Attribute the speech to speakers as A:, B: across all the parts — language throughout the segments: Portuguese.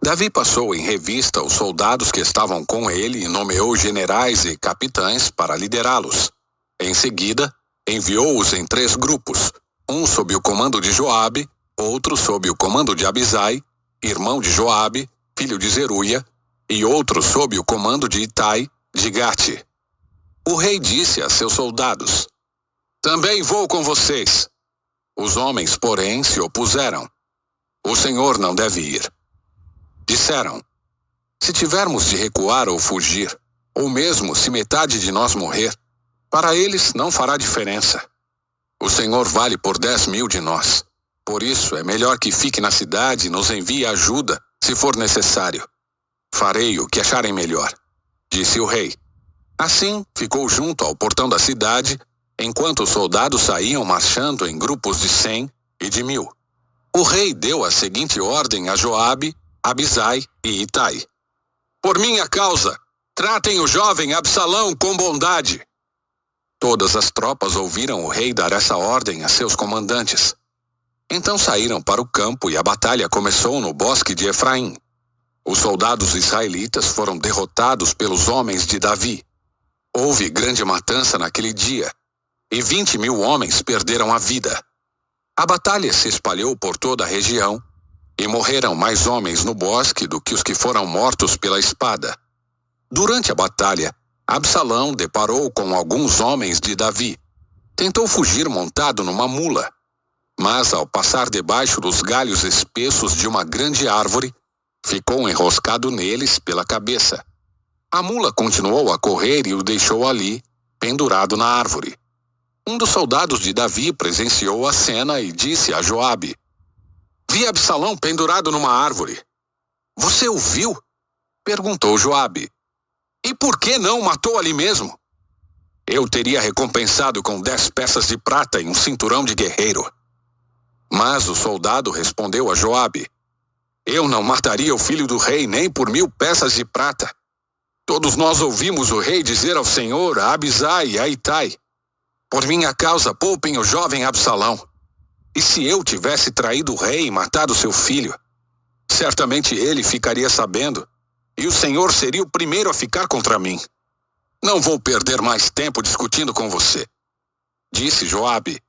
A: Davi passou em revista os soldados que estavam com ele e nomeou generais e capitães para liderá-los. Em seguida, enviou-os em 3 grupos, um sob o comando de Joabe, outro sob o comando de Abisai, irmão de Joabe, filho de Zeruia, e outro sob o comando de Itai, de Gate. O rei disse a seus soldados: "Também vou com vocês." Os homens, porém, se opuseram. "O Senhor não deve ir." Disseram: "Se tivermos de recuar ou fugir, ou mesmo se metade de nós morrer, para eles não fará diferença. O Senhor vale por 10.000 de nós. Por isso é melhor que fique na cidade e nos envie ajuda, se for necessário. Farei o que acharem melhor," disse o rei. Assim, ficou junto ao portão da cidade, enquanto os soldados saíam marchando em grupos de 100 e de 1.000. O rei deu a seguinte ordem a Joabe, Abisai e Itai: "Por minha causa, tratem o jovem Absalão com bondade." Todas as tropas ouviram o rei dar essa ordem a seus comandantes. Então saíram para o campo e a batalha começou no bosque de Efraim. Os soldados israelitas foram derrotados pelos homens de Davi. Houve grande matança naquele dia, e 20.000 homens perderam a vida. A batalha se espalhou por toda a região, e morreram mais homens no bosque do que os que foram mortos pela espada. Durante a batalha, Absalão deparou com alguns homens de Davi. Tentou fugir montado numa mula, mas ao passar debaixo dos galhos espessos de uma grande árvore, ficou enroscado neles pela cabeça. A mula continuou a correr e o deixou ali, pendurado na árvore. Um dos soldados de Davi presenciou a cena e disse a Joabe: "Vi Absalão pendurado numa árvore." "Você o viu?" perguntou Joabe. "E por que não o matou ali mesmo?" "Eu teria recompensado com 10 peças de prata e um cinturão de guerreiro." Mas o soldado respondeu a Joabe: "Eu não mataria o filho do rei nem por 1.000 peças de prata. Todos nós ouvimos o rei dizer ao Senhor, a Abisai e a Itai: por minha causa poupem o jovem Absalão. E se eu tivesse traído o rei e matado seu filho, certamente ele ficaria sabendo, e o Senhor seria o primeiro a ficar contra mim. Não vou perder mais tempo discutindo com você," disse Joabe.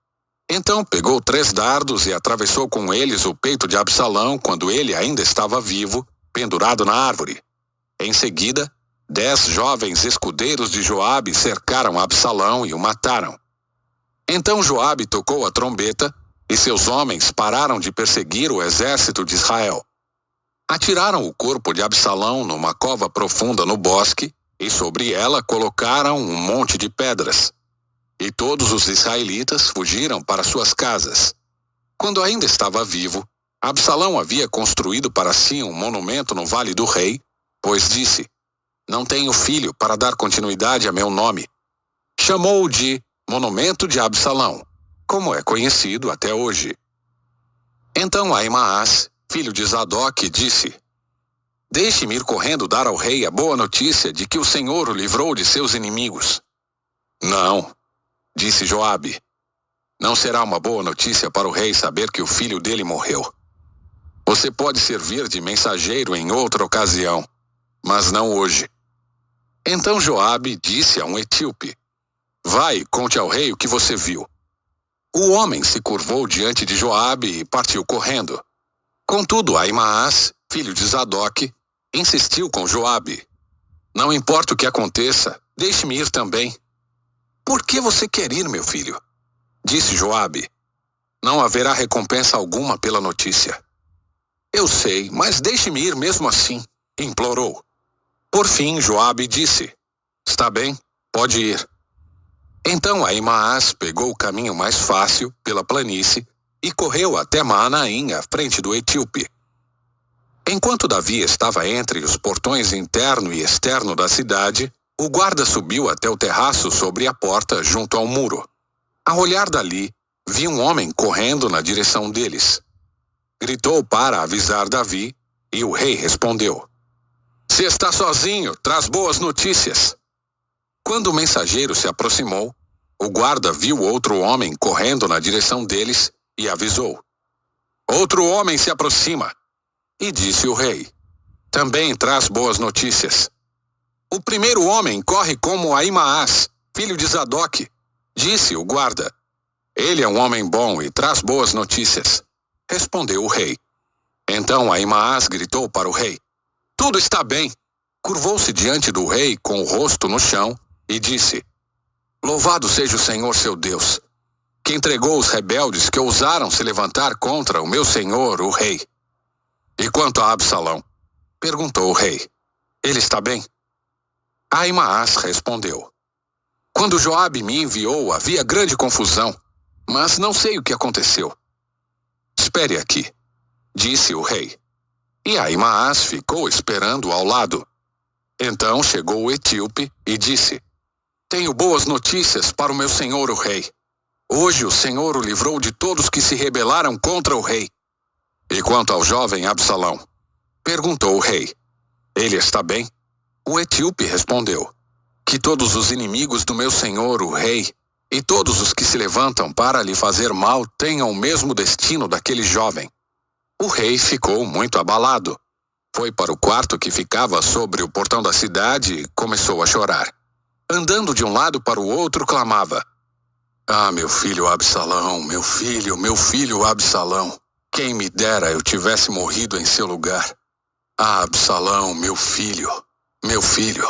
A: Então pegou 3 dardos e atravessou com eles o peito de Absalão quando ele ainda estava vivo, pendurado na árvore. Em seguida, 10 jovens escudeiros de Joabe cercaram Absalão e o mataram. Então Joabe tocou a trombeta e seus homens pararam de perseguir o exército de Israel. Atiraram o corpo de Absalão numa cova profunda no bosque e sobre ela colocaram um monte de pedras. E todos os israelitas fugiram para suas casas. Quando ainda estava vivo, Absalão havia construído para si um monumento no Vale do Rei, pois disse: "Não tenho filho para dar continuidade a meu nome." Chamou-o de Monumento de Absalão, como é conhecido até hoje. Então Ahimaás, filho de Zadok, disse: "Deixe-me ir correndo dar ao rei a boa notícia de que o Senhor o livrou de seus inimigos." "Não," disse Joabe, "não será uma boa notícia para o rei saber que o filho dele morreu. Você pode servir de mensageiro em outra ocasião, mas não hoje." Então Joabe disse a um etíope: "Vai e conte ao rei o que você viu." O homem se curvou diante de Joabe e partiu correndo. Contudo, Ahimaás, filho de Zadok, insistiu com Joabe: "Não importa o que aconteça, deixe-me ir também." "Por que você quer ir, meu filho?" disse Joabe. "Não haverá recompensa alguma pela notícia." "Eu sei, mas deixe-me ir mesmo assim," implorou. Por fim, Joabe disse: "Está bem, pode ir." Então Ahimaás pegou o caminho mais fácil, pela planície, e correu até Maanaim, à frente do etíope. Enquanto Davi estava entre os portões interno e externo da cidade, o guarda subiu até o terraço sobre a porta, junto ao muro. Ao olhar dali, viu um homem correndo na direção deles. Gritou para avisar Davi, e o rei respondeu: "Se está sozinho, traz boas notícias." Quando o mensageiro se aproximou, o guarda viu outro homem correndo na direção deles e avisou: "Outro homem se aproxima." E disse o rei: também traz boas notícias. O primeiro homem corre como Ahimaás, filho de Zadok, disse o guarda. Ele é um homem bom e traz boas notícias, respondeu o rei. Então Ahimaás gritou para o rei: tudo está bem. Curvou-se diante do rei com o rosto no chão e disse: louvado seja o Senhor seu Deus, que entregou os rebeldes que ousaram se levantar contra o meu senhor, o rei. E quanto a Absalão? Perguntou o rei. Ele está bem? Ahimaás respondeu: quando Joabe me enviou, havia grande confusão, mas não sei o que aconteceu. Espere aqui, disse o rei. E Ahimaás ficou esperando ao lado. Então chegou o etíope e disse: tenho boas notícias para o meu senhor o rei. Hoje o Senhor o livrou de todos que se rebelaram contra o rei. E quanto ao jovem Absalão? Perguntou o rei. Ele está bem? O etíope respondeu: que todos os inimigos do meu senhor o rei e todos os que se levantam para lhe fazer mal tenham o mesmo destino daquele jovem. O rei ficou muito abalado. Foi para o quarto que ficava sobre o portão da cidade e começou a chorar. Andando de um lado para o outro, clamava: ah, meu filho Absalão, meu filho Absalão. Quem me dera eu tivesse morrido em seu lugar. Ah, Absalão, meu filho, meu filho.